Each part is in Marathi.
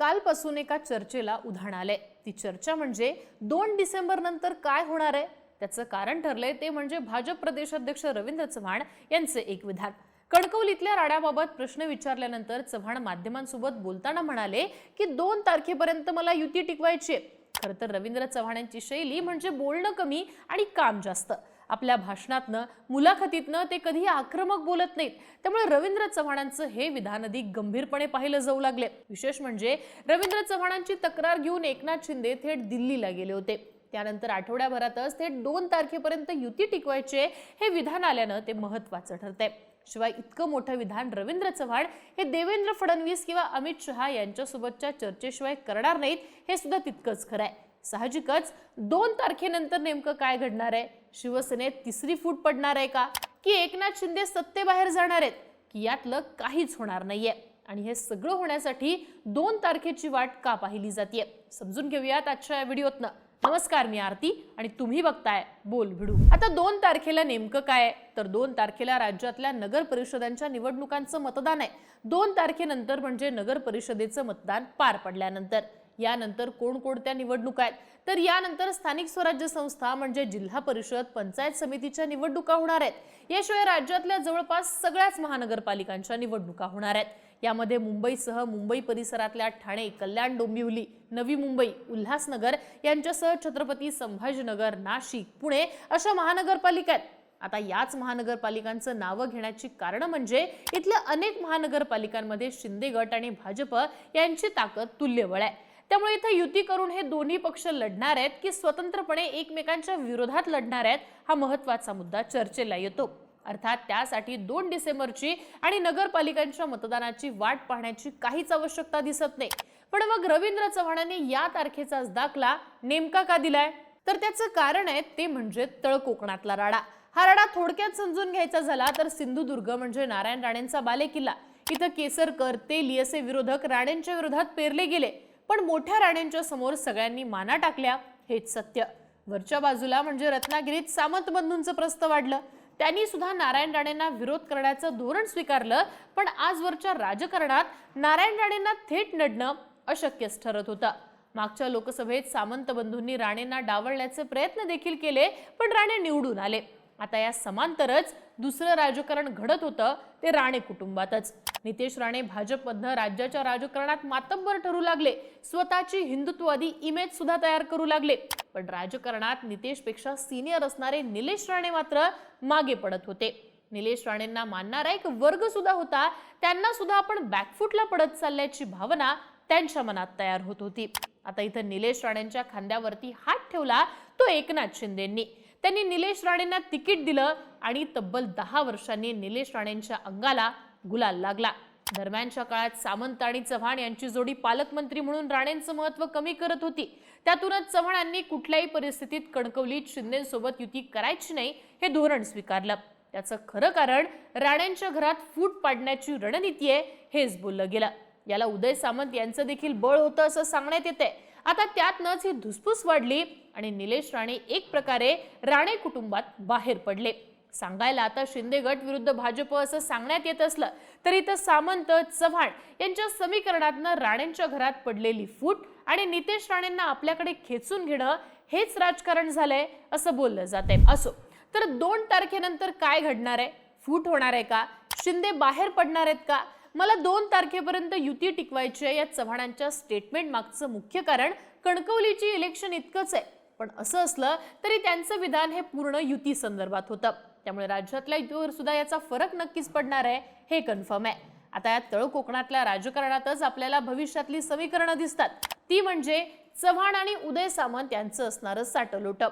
कालपासून एका चर्चेला उधाण आले। ती चर्चा म्हणजे 2 डिसेंबर नंतर काय होणार आहे त्याचं कारण ठरलंय ते म्हणजे भाजप प्रदेशाध्यक्ष रवींद्र चव्हाण यांचे एक विधान। कणकवलीतल्या राड्याबाबत प्रश्न विचारल्यानंतर चव्हाण माध्यमांसोबत बोलताना म्हणाले की 2 तारखेपर्यंत मला युती टिकवायची आहे। खरं तर रवींद्र चव्हाण यांची शैली म्हणजे बोलणं कमी आणि काम जास्त। आपल्या भाषणातनं मुलाखतीतनं ते कधी आक्रमक बोलत नाहीत, त्यामुळे रवींद्र चव्हाणांचं हे विधान अधिक गंभीरपणे पाहिलं जाऊ लागले। विशेष म्हणजे रवींद्र चव्हाणांची तक्रार घेऊन एकनाथ शिंदे थेट दिल्लीला गेले होते। त्यानंतर आठवड्याभरातच थेट 2 तारखेपर्यंत युती टिकवायचे हे विधान आल्यानं ते महत्त्वाचं ठरतंय। शिवाय इतकं मोठं विधान रवींद्र चव्हाण हे देवेंद्र फडणवीस किंवा अमित शहा यांच्यासोबतच्या चर्चेशिवाय करणार नाहीत हे सुद्धा तितकंच खरं आहे। साहजिकच 2 तारखेनंतर नेमकं काय घडणार आहे? शिवसेनेत तिसरी फूट पडणार आहे का, की एकनाथ शिंदे सत्तेबाहेर जाणार आहेत, की यातलं काहीच होणार नाहीये? आणि हे सगळं होण्यासाठी 2 तारखेची वाट का पाहिली जाते समजून घेऊयात आजच्या या व्हिडिओतनं। नमस्कार, मी आरती आणि तुम्ही बघताय बोल भिडू। आता 2 तारखेला नेमकं काय आहे तर 2 तारखेला राज्यातल्या नगर परिषदांच्या निवडणुकांचं मतदान आहे। 2 तारखेनंतर म्हणजे नगर परिषदेचं मतदान पार पडल्यानंतर यानंतर कोणकोणत्या निवडणुका आहेत तर यानंतर स्थानिक स्वराज्य संस्था म्हणजे जिल्हा परिषद पंचायत समितीच्या निवडणुका होणार आहेत। याशिवाय राज्यातल्या जवळपास सगळ्याच महानगरपालिकांच्या निवडणुका होणार आहेत। यामध्ये मुंबईसह मुंबई परिसरातल्या ठाणे, कल्याण, डोंबिवली, नवी मुंबई, उल्हासनगर यांच्यासह छत्रपती संभाजीनगर, नाशिक, पुणे अशा महानगरपालिका आहेत। आता याच महानगरपालिकांचं नाव घेण्याची कारण म्हणजे इथल्या अनेक महानगरपालिकांमध्ये शिंदे गट आणि भाजप यांची ताकद तुल्यबळ आहे। त्यामुळे इथे युती करून हे दोन्ही पक्ष लढणार आहेत की स्वतंत्रपणे एकमेकांच्या विरोधात लढणार आहेत हा महत्त्वाचा मुद्दा चर्चेला येतो। अर्थात त्यासाठी 2 डिसेंबरची आणि नगरपालिकांच्या मतदानाची वाट पाहण्याची काहीच आवश्यकता दिसत नाही। पण मग रवींद्र चव्हाणांनी या तारखेचाच दाखला नेमका का दिलाय तर त्याचं कारण आहे ते म्हणजे तळ कोकणातला राडा। हा राडा थोडक्यात समजून घ्यायचा झाला तर सिंधुदुर्ग म्हणजे नारायण राणेंचा बालेकिल्ला। इथं केसरकर, तेली असे विरोधक राणेंच्या विरोधात पेरले गेले, पण मोठ्या राणेंच्या समोर सगळ्यांनी माना टाकल्या हेच सत्य। वरच्या बाजूला म्हणजे रत्नागिरीत सामंत बंधूंचं प्रस्थ वाढलं, त्यांनी सुद्धा नारायण राणेंना विरोध करण्याचं धोरण स्वीकारलं, पण आजवरच्या राजकारणात नारायण राणेंना थेट लढणं अशक्यच ठरत होतं। मागच्या लोकसभेत सामंत बंधूंनी राणेंना डावलण्याचे प्रयत्न देखील केले, पण राणे निवडून आले। आता या समांतरच दुसरं राजकारण घडत होतं ते राणे कुटुंबातच। नितेश राणे भाजपमधनं राज्याच्या राजकारणात मातब्बर ठरू लागले, स्वतःची हिंदुत्ववादी इमेज सुद्धा तयार करू लागले। पण राजकारणात नितेशपेक्षा सिनियर असणारे निलेश राणे मात्र मागे पडत होते। निलेश राणेंना मानणारा एक वर्ग सुद्धा होता, त्यांना सुद्धा आपण बॅकफुटला पडत चालल्याची भावना त्यांच्या मनात तयार होत होती। आता इथं निलेश राणेंच्या खांद्यावरती हात ठेवला तो एकनाथ शिंदेंनी। त्यांनी निलेश राणेंना तिकीट दिलं आणि तब्बल 10 वर्षांनी निलेश राणेंच्या अंगाला गुलाल लागला। दरम्यानच्या काळात सामंत आणि चव्हाण यांची जोडी पालकमंत्री म्हणून राणेंचं महत्त्व कमी करत होती। त्यातूनच चव्हाणांनी कुठल्याही परिस्थितीत कणकवलीत शिंदेंसोबत युती करायची नाही हे धोरण स्वीकारलं। त्याचं खरं कारण राणेंच्या घरात फूट पाडण्याची रणनीती आहे हेच बोललं गेलं। याला उदय सामंत यांचं देखील बळ होतं असं सांगण्यात येते। आता त्यातनच ही धुसफूस वाढली आणि निलेश राणे एक प्रकारे राणे कुटुंबात बाहेर पडले। सांगायला आता शिंदे गट विरुद्ध भाजप असं सांगण्यात येत असलं तरी तर सामंत चव्हाण यांच्या समीकरणातनं राणेंच्या घरात पडलेली फूट आणि नितेश राणेंना आपल्याकडे खेचून घेणं हेच राजकारण झालंय असं बोललं जाते। असो तर 2 तारखेनंतर काय घडणार आहे? फूट होणार आहे का? शिंदे बाहेर पडणार आहेत का? मला 2 तारखेपर्यंत युती टिकवायची आहे या चव्हाणांच्या स्टेटमेंट मागचं मुख्य कारण कणकवलीची इलेक्शन इतकंच आहे। पण असं असलं तरी त्यांचं विधान हे पूर्ण युती संदर्भात होतं, त्यामुळे राज्यातल्या युतीवर सुद्धा याचा फरक नक्कीच पडणार आहे हे कन्फर्म आहे। आता या तळ कोकणातल्या राजकारणातच आपल्याला भविष्यातली समीकरणं दिसतात, ती म्हणजे चव्हाण आणि उदय सामंत यांचं असणारं साटलोट।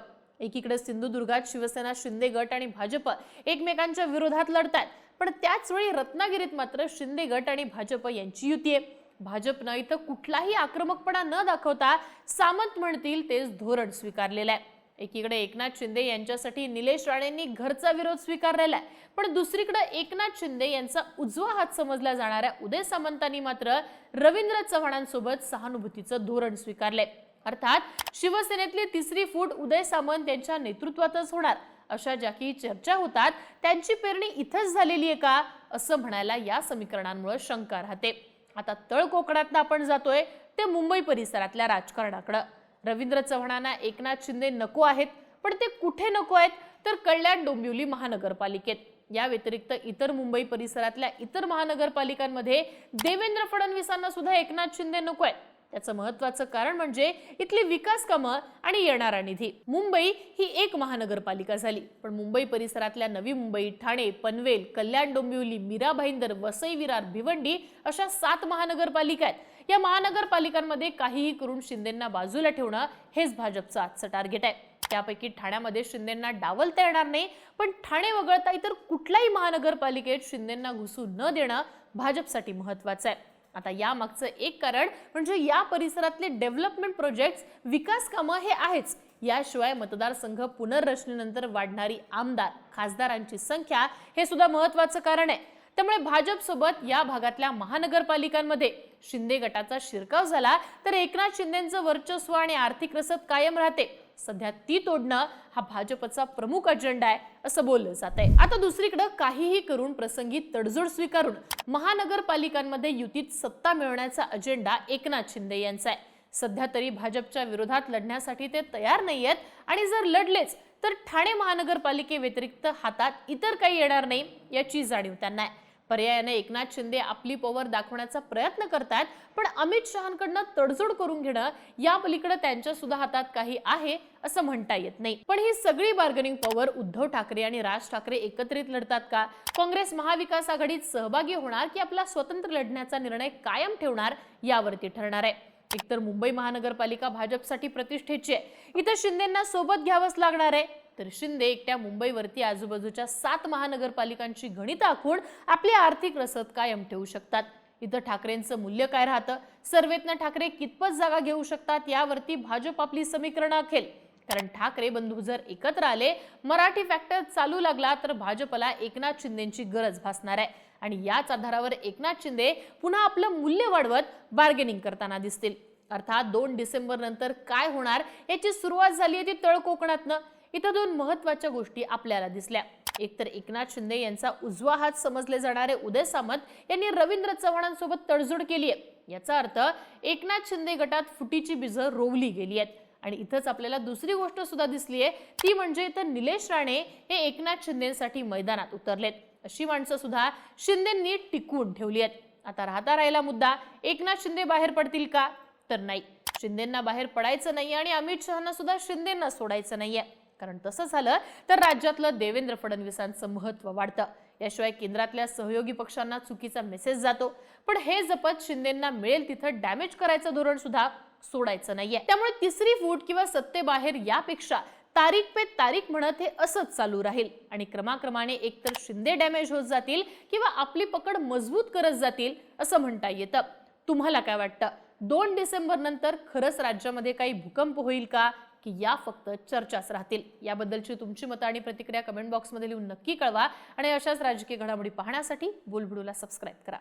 एकीकडे सिंधुदुर्गात शिवसेना, शिंदे गट आणि भाजप एकमेकांच्या विरोधात लढतात, पण त्याच वेळी रत्नागिरीत मात्र शिंदे गट आणि भाजप यांची युती आहे। भाजपनं इथं कुठलाही आक्रमकपणा न दाखवता सामंत म्हणतील तेच धोरण स्वीकारलेलं आहे। एकीकडे एकनाथ शिंदे यांच्यासाठी निलेश राणेंनी घरचा विरोध स्वीकारलेला आहे, पण दुसरीकडे एकनाथ शिंदे यांचा उजवा हात समजला जाणाऱ्या उदय सामंतांनी मात्र रवींद्र चव्हाणांसोबत सहानुभूतीचं धोरण स्वीकारलंय। अर्थात शिवसेनेतली तिसरी फूट उदय सामंत यांच्या नेतृत्वातच होणार अशा ज्या की चर्चा होतात त्यांची पेरणी इथंच झालेली आहे का असं म्हणायला या समीकरणांमुळे शंका राहते। आता तळ कोकणातनं आपण जातोय ते मुंबई परिसरातल्या राजकारणाकडे. रवींद्र चव्हाणांना एकनाथ शिंदे नको आहेत, पण ते कुठे नको आहेत तर कल्याण डोंबिवली महानगरपालिकेत. या व्यतिरिक्त इतर मुंबई परिसरातल्या इतर महानगरपालिकांमध्ये देवेंद्र फडणवीसांना सुद्धा एकनाथ शिंदे नको आहेत. त्याचं महत्त्वाचं कारण म्हणजे इथली विकास कामं आणि येणारा निधी. मुंबई ही एक महानगरपालिका झाली, पण मुंबई परिसरातल्या नवी मुंबई, ठाणे, पनवेल, कल्याण डोंबिवली, मीरा भाईंदर, वसई विरार, भिवंडी अशा 7 महानगरपालिका आहेत. या महानगरपालिकांमध्ये काहीही करून शिंदेंना बाजूला ठेवणं हेच भाजपचं आजचं टार्गेट आहे. त्यापैकी ठाण्यामध्ये शिंदेंना डावलता येणार नाही, पण ठाणे वगळता इतर कुठल्याही महानगरपालिकेत शिंदेंना घुसू न देणं भाजपसाठी महत्त्वाचं आहे. आता या मागचं एक कारण म्हणजे या परिसरातले डेव्हलपमेंट प्रोजेक्ट्स, विकास कामं हे आहेच. याशिवाय मतदारसंघ पुनर्रचनेनंतर वाढणारी आमदार, खासदारांची संख्या हे सुद्धा महत्त्वाचं कारण आहे. त्यामुळे भाजप सोबत या भागातल्या महानगरपालिकांमध्ये शिंदे गटाचा शिरकाव झाला तर एकनाथ शिंदेंचं वर्चस्व आणि आर्थिक रसद कायम राहते. सध्या ती तोडणं हा भाजपचा प्रमुख अजेंडा आहे असं बोललं जात आहे. आता दुसरीकडे काहीही करून प्रसंगी तडजोड स्वीकारून महानगरपालिकांमध्ये युतीत सत्ता मिळवण्याचा अजेंडा एकनाथ शिंदे यांचा आहे. सध्या तरी भाजपच्या विरोधात लढण्यासाठी ते तयार नाहीयेत आणि जर लढलेच तर ठाणे महानगरपालिकेव्यतिरिक्त हातात इतर काही येणार नाही याची जाणीव त्यांना आहे. पर्यायाने एकनाथ शिंदे आपली पॉवर दाखवण्याचा प्रयत्न करतात, पण अमित शहांकडनं तडजोड करून घेणं या पलीकडे त्यांच्या सुद्धा हातात काही आहे असं म्हणता येत नाही. पण ही सगळी बार्गेनिंग पॉवर उद्धव ठाकरे आणि राज ठाकरे एकत्रित लढतात का? काँग्रेस महाविकास आघाडीत सहभागी होणार की आपला स्वतंत्र लढण्याचा निर्णय कायम ठेवणार यावरती ठरणार आहे. एकतर मुंबई महानगरपालिका भाजपसाठी प्रतिष्ठेची आहे, इथं शिंदेंना सोबत घ्यावंच लागणार आहे. तर शिंदे एकट्या मुंबईवरती आजूबाजूच्या 7 महानगरपालिकांची गणितं आखून आपली आर्थिक रसद कायम ठेवू शकतात. इथं ठाकरेंचं मूल्य काय राहतं, सर्वेतनं ठाकरे कितपत जागा घेऊ शकतात यावरती भाजप आपली समीकरणं आखेल. कारण ठाकरे बंधू जर एकत्र आले, मराठी फॅक्टर चालू लागला तर भाजपला एकनाथ शिंदेंची गरज भासणार आहे आणि याच आधारावर एकनाथ शिंदे पुन्हा आपलं मूल्य वाढवत बार्गेनिंग करताना दिसतील. अर्थात 2 डिसेंबर नंतर काय होणार याची सुरुवात झाली आहे ती तळ कोकणातनं. इथं 2 महत्त्वाच्या गोष्टी आपल्याला दिसल्या. एकतर एकनाथ शिंदे यांचा उजवा हात समजले जाणारे उदय सामंत यांनी रवींद्र चव्हाणांसोबत तडजोड केली आहे. याचा अर्थ एकनाथ शिंदे गटात फुटीची बीजं रोवली गेली आहेत. आणि इथंच आपल्याला दुसरी गोष्ट सुद्धा दिसली आहे, ती म्हणजे इथं निलेश राणे हे एकनाथ शिंदेसाठी मैदानात उतरलेत. अशी माणसं सुद्धा शिंदेंनी टिकवून ठेवली आहेत. आता राहिला मुद्दा, एकनाथ शिंदे बाहेर पडतील का? तर नाही, शिंदेंना बाहेर पडायचं नाही आणि अमित शहांना सुद्धा शिंदेंना सोडायचं नाहीये. कारण तसं झालं तर राज्यातलं देवेंद्र फडणवीसांचं महत्त्व वाढतं. याशिवाय केंद्रातल्या सहयोगी पक्षांना चुकीचा मेसेज जातो. पण हे जपत शिंदेंना मिळेल तिथं डॅमेज करायचं धोरण सुद्धा सोडायचं नाहीये. त्यामुळे तिसरी फूट किंवा सत्तेबाहेर यापेक्षा तारीख पे तारीख म्हणत हे असंच चालू राहील आणि क्रमाक्रमाने एकतर शिंदे डॅमेज होत जातील किंवा आपली पकड मजबूत करत जातील असं म्हणता येतं. तुम्हाला काय वाटतं? 2 डिसेंबर नंतर खरंच राज्यामध्ये काही भूकंप होईल का, की या फक्त चर्चाच राहतील? याबद्दलची तुमची मतं आणि प्रतिक्रिया कमेंट बॉक्समध्ये लिहून नक्की कळवा आणि अशाच राजकीय घडामोडी पाहण्यासाठी बुलबुलला सबस्क्राईब करा.